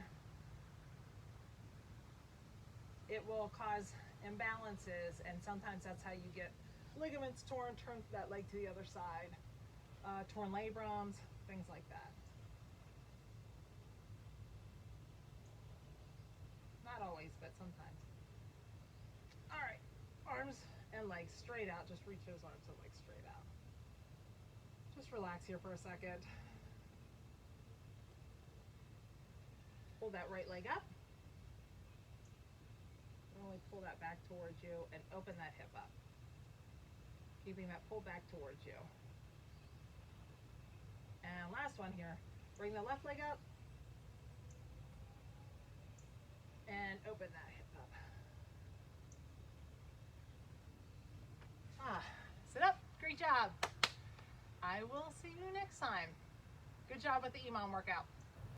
it will cause imbalances, and sometimes that's how you get ligaments torn, turn that leg to the other side, torn labrums, things like that. Not always, but sometimes. All right, arms and legs straight out. Just reach those arms and legs straight out. Just relax here for a second. Pull that right leg up. Really pull that back towards you and open that hip up. Keeping that pull back towards you. And last one here. Bring the left leg up and open that hip up. Sit up. Great job. I will see you next time. Good job with the EMOM workout.